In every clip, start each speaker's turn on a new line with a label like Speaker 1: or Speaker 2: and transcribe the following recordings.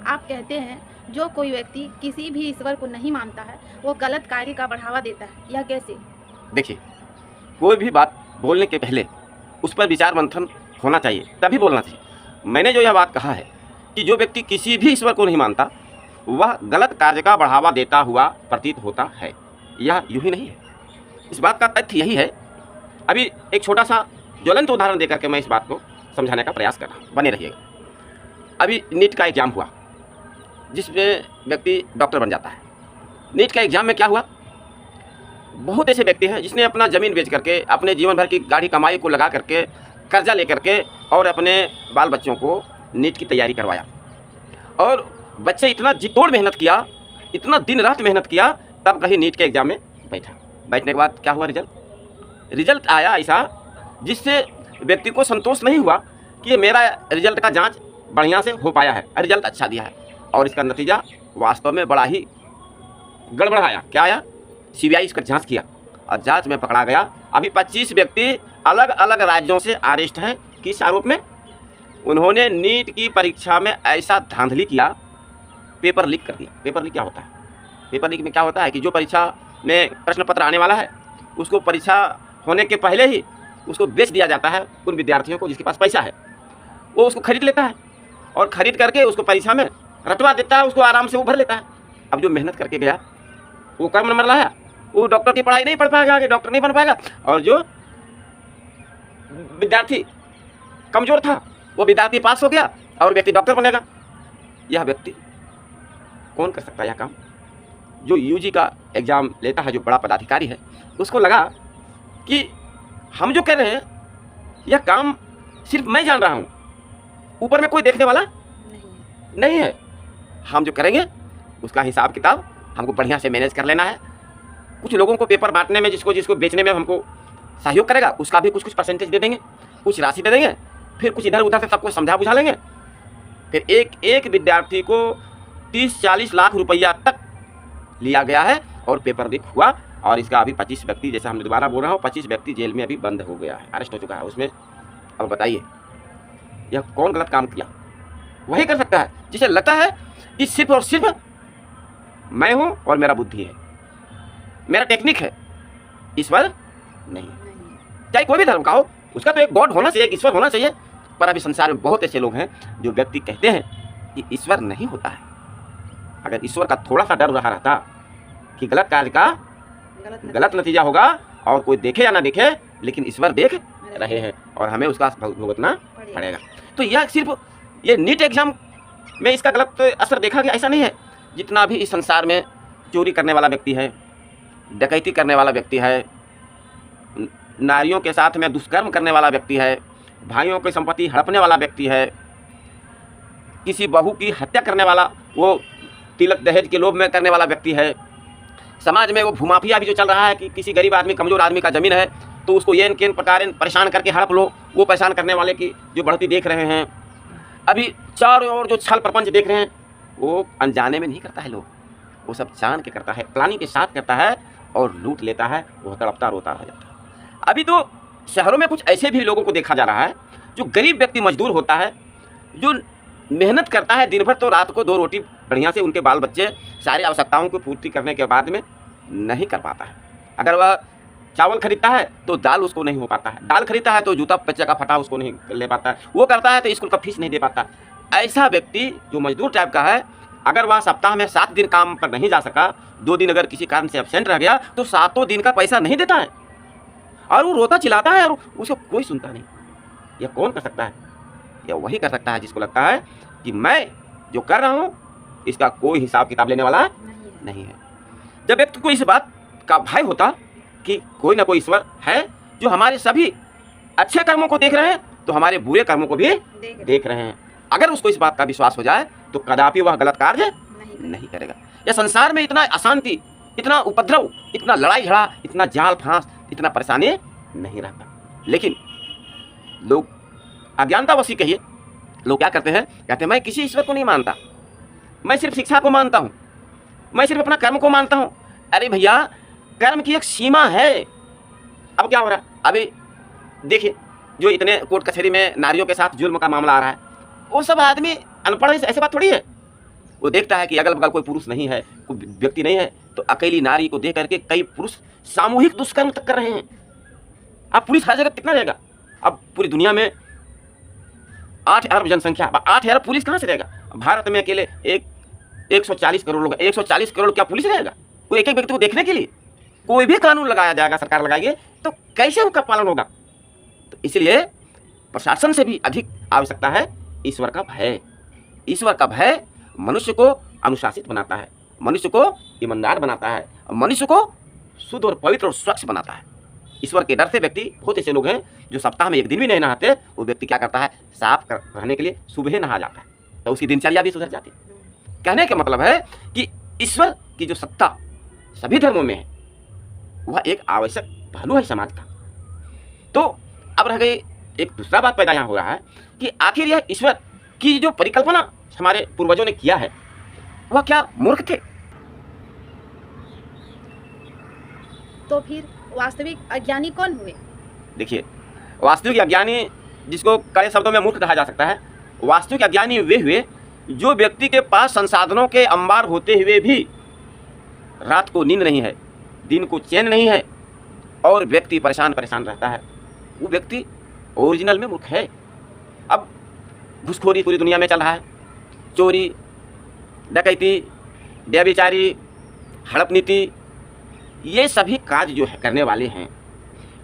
Speaker 1: आप कहते हैं जो कोई व्यक्ति किसी भी ईश्वर को नहीं मानता है वो गलत कार्य का बढ़ावा देता है, यह कैसे?
Speaker 2: देखिए, कोई भी बात बोलने के पहले उस पर विचार मंथन होना चाहिए, तभी बोलना चाहिए। मैंने जो यह बात कहा है कि जो व्यक्ति किसी भी ईश्वर को नहीं मानता वह गलत कार्य का बढ़ावा देता हुआ प्रतीत होता है, यह यूँ ही नहीं है। इस बात का तथ्य यही है। अभी एक छोटा सा ज्वलंत उदाहरण देकर के मैं इस बात को समझाने का प्रयास कर रहा हूँ, बने रहिएगा। अभी नीट का एग्ज़ाम हुआ जिसमें व्यक्ति डॉक्टर बन जाता है। नीट का एग्ज़ाम में क्या हुआ, बहुत ऐसे व्यक्ति हैं जिसने अपना ज़मीन बेच करके, अपने जीवन भर की गाढ़ी कमाई को लगा करके, कर्जा ले करके और अपने बाल बच्चों को नीट की तैयारी करवाया। और बच्चे इतना जी तोड़ मेहनत किया, इतना दिन रात मेहनत किया, तब कहीं नीट के एग्ज़ाम में बैठा। बैठने के बाद क्या हुआ, रिजल्ट आया ऐसा जिससे व्यक्ति को संतोष नहीं हुआ कि मेरा रिजल्ट का जाँच बढ़िया से हो पाया है, रिजल्ट अच्छा दिया है, और इसका नतीजा वास्तव में बड़ा ही गड़बड़ आया। क्या आया, सीबीआई इसका जांच किया और जांच में पकड़ा गया। अभी 25 व्यक्ति अलग अलग राज्यों से अरेस्ट हैं। किस आरोप में? उन्होंने नीट की परीक्षा में ऐसा धांधली किया, पेपर लीक कर दिया। पेपर लीक क्या होता है? पेपर लीक में क्या होता है कि जो परीक्षा में प्रश्न पत्र आने वाला है उसको परीक्षा होने के पहले ही उसको बेच दिया जाता है उन विद्यार्थियों को जिसके पास पैसा है, वो उसको खरीद लेता है और ख़रीद करके उसको परीक्षा में रटवा देता है, उसको आराम से वो भर लेता है। अब जो मेहनत करके गया वो कम नंबर लाया, वो डॉक्टर की पढ़ाई नहीं पढ़ पाएगा, आगे डॉक्टर नहीं बन पाएगा। और जो विद्यार्थी कमज़ोर था वो विद्यार्थी पास हो गया और व्यक्ति डॉक्टर बनेगा। यह व्यक्ति कौन कर सकता है यह काम? जो यूजी का एग्ज़ाम लेता है, जो बड़ा पदाधिकारी है, उसको लगा कि हम जो कर रहे हैं यह काम सिर्फ मैं जान रहा हूँ, ऊपर में कोई देखने वाला नहीं है। हम जो करेंगे उसका हिसाब किताब हमको बढ़िया से मैनेज कर लेना है। कुछ लोगों को पेपर बांटने में, जिसको जिसको बेचने में हमको सहयोग करेगा उसका भी कुछ कुछ परसेंटेज दे देंगे, कुछ राशि दे देंगे, फिर कुछ इधर उधर से सबको समझा बुझा लेंगे। फिर एक एक विद्यार्थी को 30-40 लाख रुपया तक लिया गया है और पेपर लीक हुआ। और इसका अभी 25 व्यक्ति, जैसे हम दोबारा बोल रहा हूँ, 25 व्यक्ति जेल में अभी बंद हो गया है, अरेस्ट हो चुका है उसमें। अब बताइए यह कौन गलत काम किया? वही कर सकता है जिसे लगता है कि सिर्फ और सिर्फ मैं हूँ और मेरा बुद्धि है, मेरा टेक्निक है, ईश्वर नहीं। चाहे कोई भी धर्म का हो, उसका तो एक गॉड होना चाहिए, एक ईश्वर होना चाहिए। पर अभी संसार में बहुत ऐसे लोग हैं जो व्यक्ति कहते हैं कि ईश्वर नहीं होता है। अगर ईश्वर का थोड़ा सा डर रहा रहता कि गलत कार्य का गलत नतीजा होगा, और कोई देखे या ना देखे, लेकिन ईश्वर देख रहे हैं और हमें उसका भुगतना पड़ेगा। तो यह सिर्फ ये नीट एग्जाम में इसका गलत असर देखा गया, ऐसा नहीं है। जितना भी इस संसार में चोरी करने वाला व्यक्ति है, डकैती करने वाला व्यक्ति है, नारियों के साथ में दुष्कर्म करने वाला व्यक्ति है, भाइयों की संपत्ति हड़पने वाला व्यक्ति है, किसी बहू की हत्या करने वाला, वो तिलक दहेज के लोभ में करने वाला व्यक्ति है, समाज में वो भूमाफिया भी जो चल रहा है कि किसी गरीब आदमी, कमज़ोर आदमी का ज़मीन है तो उसको येन केन प्रकार परेशान करके हड़प लो, वो परेशान करने वाले की जो बढ़ती देख रहे हैं। अभी चारों ओर जो छल प्रपंच देख रहे हैं, वो अनजाने में नहीं करता है लोग, वो सब जान के करता है, प्लानिंग के साथ करता है और लूट लेता है, वो तड़पता रोता रह जाता है। अभी तो शहरों में कुछ ऐसे भी लोगों को देखा जा रहा है जो गरीब व्यक्ति मजदूर होता है, जो मेहनत करता है दिन भर, तो रात को 2 रोटी बढ़िया से उनके बाल बच्चे सारी आवश्यकताओं को पूर्ति करने के बाद में नहीं कर पाता है। अगर वह चावल खरीदता है तो दाल उसको नहीं हो पाता है, दाल खरीदता है तो जूता बच्चे का फटा उसको नहीं ले पाता है, वो करता है तो स्कूल का फीस नहीं दे पाता। ऐसा व्यक्ति जो मजदूर टाइप का है, अगर वह सप्ताह में 7 दिन काम पर नहीं जा सका, 2 दिन अगर किसी कारण से एब्सेंट रह गया, तो 7 दिन का पैसा नहीं देता है और वो रोता चिल्लाता है और उसको कोई सुनता नहीं। यह कौन कर सकता है? यह वही कर सकता है जिसको लगता है कि मैं जो कर रहा हूँ इसका कोई हिसाब किताब लेने वाला नहीं है। जब व्यक्ति को इस बात का भय होता कि कोई ना कोई ईश्वर है जो हमारे सभी अच्छे कर्मों को देख रहे हैं, तो हमारे बुरे कर्मों को भी देख रहे हैं, अगर उसको इस बात का विश्वास हो जाए तो कदापि वह गलत कार्य नहीं करेगा। यह संसार में इतना अशांति, इतना उपद्रव, इतना लड़ाई झगड़ा, इतना जाल फांस, इतना परेशानी नहीं रहता। लेकिन लोग अज्ञानतावश कहिए, लोग क्या करते हैं, कहते हैं मैं किसी ईश्वर को नहीं मानता, मैं सिर्फ शिक्षा को मानता हूँ, मैं सिर्फ अपना कर्म को मानता हूँ। अरे भैया, कर्म की एक सीमा है। अब क्या हो रहा है, अभी देखिए जो इतने कोर्ट कचहरी में नारियों के साथ जुल्म का मामला आ रहा है, वो सब आदमी अनपढ़ है, ऐसी बात थोड़ी है। वो देखता है कि अगल बगल कोई पुरुष नहीं है, कोई व्यक्ति नहीं है, तो अकेली नारी को देख करके कई पुरुष सामूहिक दुष्कर्म तक कर रहे हैं। अब पुलिस हर जगह कितना रहेगा? अब पूरी दुनिया में 8 अरब जनसंख्या, 8 अरब पुलिस कहाँ से रहेगा? भारत में अकेले 140 करोड़ लोग, 140 करोड़ क्या पुलिस रहेगा? कोई एक एक व्यक्ति को देखने के लिए कोई भी कानून लगाया जाएगा, सरकार लगाएगी, तो कैसे उनका पालन होगा? तो इसलिए प्रशासन से भी अधिक आवश्यकता है ईश्वर का भय। ईश्वर का भय मनुष्य को अनुशासित बनाता है, मनुष्य को ईमानदार बनाता है, मनुष्य को शुद्ध और पवित्र और स्वच्छ बनाता है। ईश्वर के डर से व्यक्ति, बहुत ऐसे लोग हैं जो सप्ताह में एक दिन भी नहीं नहाते, वो व्यक्ति क्या करता है, साफ रहने के लिए सुबह नहा जाता है, तो उसकी दिनचर्या भी सुधर जाती है। कहने का मतलब है कि ईश्वर की जो सत्ता सभी धर्मों में है, वह एक आवश्यक पहलू है समाज का। तो अब रह गई एक दूसरा बात पैदा यहाँ हो रहा है कि आखिर यह ईश्वर की जो परिकल्पना हमारे पूर्वजों ने किया है, वह क्या मूर्ख थे?
Speaker 1: तो फिर वास्तविक अज्ञानी कौन हुए?
Speaker 2: देखिए, वास्तविक अज्ञानी, जिसको कड़े शब्दों में मूर्ख कहा जा सकता है, वास्तविक अज्ञानी वे हुए जो व्यक्ति के पास संसाधनों के अंबार होते हुए भी रात को नींद नहीं है, दिन को चैन नहीं है और व्यक्ति परेशान रहता है। वो व्यक्ति ओरिजिनल में मूर्ख है। अब घूसखोरी पूरी दुनिया में चल रहा है, चोरी, डकैती, व्यभिचारी, हड़प नीति, ये सभी काज जो है करने वाले हैं,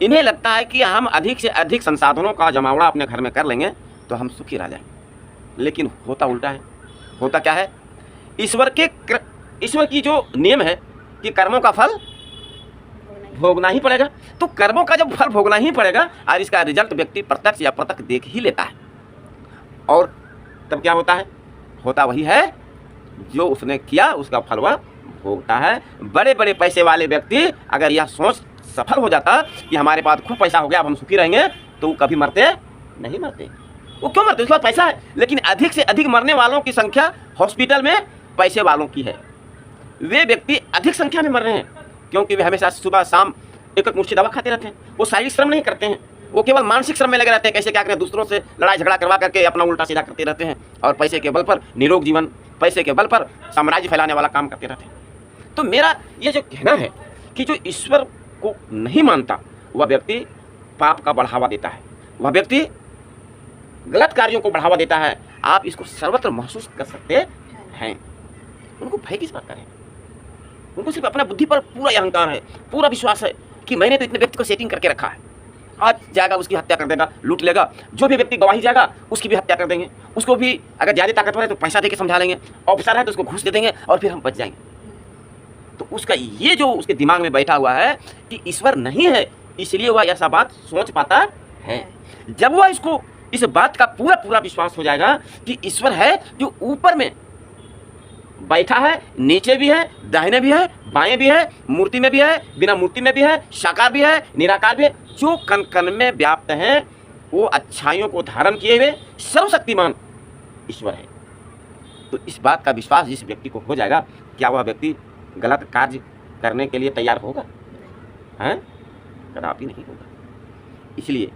Speaker 2: इन्हें लगता है कि हम अधिक से अधिक संसाधनों का जमावड़ा अपने घर में कर लेंगे तो हम सुखी रह जाएंगे। लेकिन होता उल्टा है। होता क्या है? ईश्वर की जो नियम है कि कर्मों का फल भोगना ही पड़ेगा, तो कर्मों का जब फल भोगना ही पड़ेगा और इसका रिजल्ट व्यक्ति प्रत्यक्ष या अप्रत्यक्ष देख ही लेता है, और तब क्या होता है? होता वही है जो उसने किया उसका फल वह भोगता है। बड़े बड़े पैसे वाले व्यक्ति अगर यह सोच सफल हो जाता कि हमारे पास खूब पैसा हो गया, अब हम सुखी रहेंगे, तो वो कभी मरते नहीं मरते। वो क्यों मरते? उसके पास पैसा है, लेकिन अधिक से अधिक मरने वालों की संख्या हॉस्पिटल में पैसे वालों की है। वे व्यक्ति अधिक संख्या में मर रहे हैं क्योंकि वे हमेशा सुबह शाम एक मुश्त दवा खाते रहते हैं। वो शारीरिक श्रम नहीं करते हैं, वो केवल मानसिक श्रम में लगे रहते हैं। कैसे क्या करें, दूसरों से लड़ाई झगड़ा करवा करके अपना उल्टा सीधा करते रहते हैं और पैसे के बल पर निरोग जीवन, पैसे के बल पर साम्राज्य फैलाने वाला काम करते रहते हैं। तो मेरा ये जो कहना है कि जो ईश्वर को नहीं मानता वह व्यक्ति पाप का बढ़ावा देता है, वह व्यक्ति गलत कार्यों को बढ़ावा देता है। आप इसको सर्वत्र महसूस कर सकते हैं। उनको भय किस बात का है? उनको सिर्फ अपना बुद्धि पर पूरा अहंकार है, पूरा विश्वास है कि मैंने तो इतने व्यक्ति को सेटिंग करके रखा है, आज जाएगा उसकी हत्या कर देगा, लूट लेगा। जो भी व्यक्ति गवाही जाएगा उसकी भी हत्या कर देंगे, उसको भी अगर ज़्यादा ताकतवर है तो पैसा देके समझा लेंगे, ऑफिसर है तो उसको घूस दे देंगे और फिर हम बच जाएंगे। तो उसका ये जो उसके दिमाग में बैठा हुआ है कि ईश्वर नहीं है, इसलिए वह ऐसा बात सोच पाता है। जब वह इसको इस बात का पूरा पूरा विश्वास हो जाएगा कि ईश्वर है जो ऊपर में बैठा है, नीचे भी है, दाहिने भी है, बाएं भी है, मूर्ति में भी है, बिना मूर्ति में भी है, साकार भी है, निराकार भी है, जो कण कण में व्याप्त हैं, वो अच्छाइयों को धारण किए हुए सर्वशक्तिमान ईश्वर है। तो इस बात का विश्वास जिस व्यक्ति को हो जाएगा, क्या वह व्यक्ति गलत कार्य करने के लिए तैयार होगा? हैं? कदापि नहीं होगा। इसलिए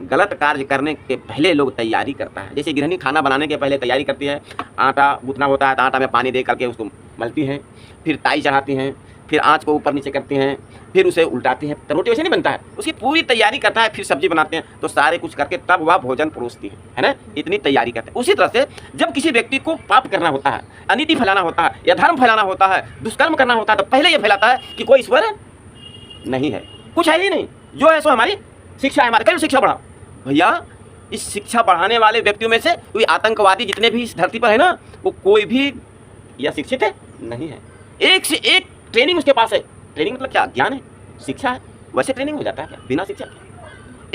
Speaker 2: गलत कार्य करने के पहले लोग तैयारी करता है। जैसे गृहिणी खाना बनाने के पहले तैयारी करती है, आटा गूंथना होता है तो आटा में पानी दे करके उसको मलती हैं, फिर ताई चढ़ाती हैं, फिर आँच को ऊपर नीचे करती हैं, फिर उसे उल्टाती हैं। तो रोटी वैसे नहीं बनता है, उसकी पूरी तैयारी करता है, फिर सब्जी बनाते हैं, तो सारे कुछ करके तब वह भोजन परोसती है ना। इतनी तैयारी करते हैं। उसी तरह से जब किसी व्यक्ति को पाप करना होता है, अनीति फैलाना होता है या धर्म फैलाना होता है, दुष्कर्म करना होता है, तो पहले ये फैलाता है कि कोई ईश्वर नहीं है, कुछ है ही नहीं, जो है सो हमारी शिक्षा है, हमारे कल शिक्षा बढ़ाओ। भैया, इस शिक्षा बढ़ाने वाले व्यक्तियों में से कोई आतंकवादी जितने भी इस धरती पर है ना, वो कोई भी या शिक्षित है नहीं है। एक से एक ट्रेनिंग उसके पास है। ट्रेनिंग मतलब क्या? ज्ञान है, शिक्षा है। वैसे ट्रेनिंग हो जाता है क्या बिना शिक्षा?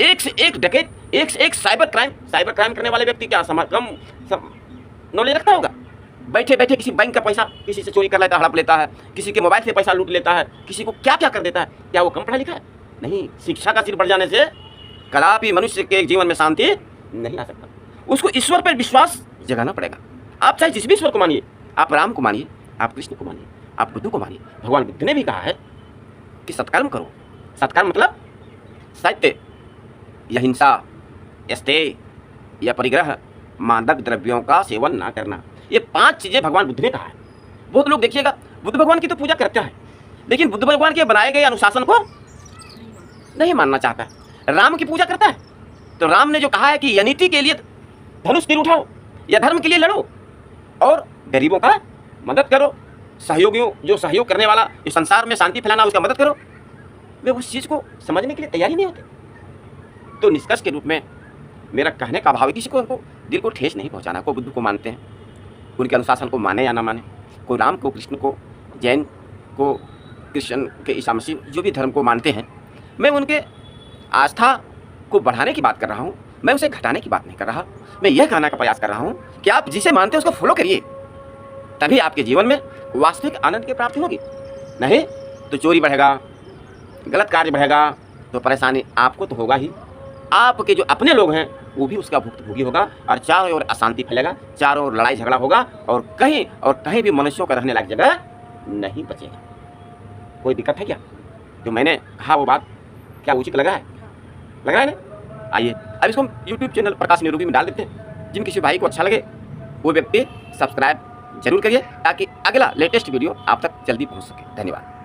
Speaker 2: एक से एक डकैत, एक से एक साइबर क्राइम करने वाले व्यक्ति क्या कम नॉलेज रखता होगा? बैठे बैठे किसी बैंक का पैसा किसी से चोरी कर लेता है, हड़प लेता है, किसी के मोबाइल से पैसा लूट लेता है, किसी को क्या क्या कर देता है। क्या वो कम पढ़ा लिखा है? नहीं। शिक्षा का सिर बढ़ जाने से कदापि मनुष्य के जीवन में शांति नहीं आ सकता। उसको ईश्वर पर विश्वास जगाना पड़ेगा। आप चाहे जिस भी ईश्वर को मानिए, आप राम को मानिए, आप कृष्ण को मानिए, आप बुद्ध को मानिए। भगवान बुद्ध ने भी कहा है कि सत्कर्म करो। सत्कर्म मतलब सत्य या हिंसा, स्तेय या परिग्रह, मादक द्रव्यों का सेवन ना करना। ये 5 चीज़ें भगवान बुद्ध ने कहा है। बहुत लोग देखिएगा बुद्ध भगवान की तो पूजा करता है, लेकिन बुद्ध भगवान के बनाए गए अनुशासन को नहीं मानना चाहता है। राम की पूजा करता है, तो राम ने जो कहा है कि यनीति के लिए धनुष तीर उठाओ या धर्म के लिए लड़ो और गरीबों का मदद करो, सहयोगियों जो सहयोग करने वाला, जो संसार में शांति फैलाना उसका मदद करो, वे उस चीज़ को समझने के लिए तैयार ही नहीं होते। तो निष्कर्ष के रूप में मेरा कहने का भाव है किसी को उनको दिल को ठेस नहीं पहुंचाना। कोई बुद्ध को मानते हैं, उनके अनुशासन को माने या ना माने, कोई राम को, कृष्ण को, जैन को, क्रिश्चियन के, ईसा मसीह, जो भी धर्म को मानते हैं, मैं उनके आस्था को बढ़ाने की बात कर रहा हूँ, मैं उसे घटाने की बात नहीं कर रहा। मैं यह कहने का प्रयास कर रहा हूँ कि आप जिसे मानते हैं उसको फॉलो करिए, तभी आपके जीवन में वास्तविक आनंद की प्राप्ति होगी। नहीं तो चोरी बढ़ेगा, गलत कार्य बढ़ेगा, तो परेशानी आपको तो होगा ही, आपके जो अपने लोग हैं वो भी उसका भुक्तभोगी होगा और चारों ओर अशांति फैलेगा, चारों ओर लड़ाई झगड़ा होगा और कहीं भी मनुष्यों का रहने लायक जगह नहीं बचेगा। कोई दिक्कत है क्या? जो मैंने कहा वो बात क्या उचित लगा है? लग रहा है ना? आइए अब इसको हम यूट्यूब चैनल प्रकाश निरूपी में डाल देते हैं। जिन किसी भाई को अच्छा लगे वो व्यक्ति सब्सक्राइब जरूर करिए ताकि अगला लेटेस्ट वीडियो आप तक जल्दी पहुंच सके। धन्यवाद।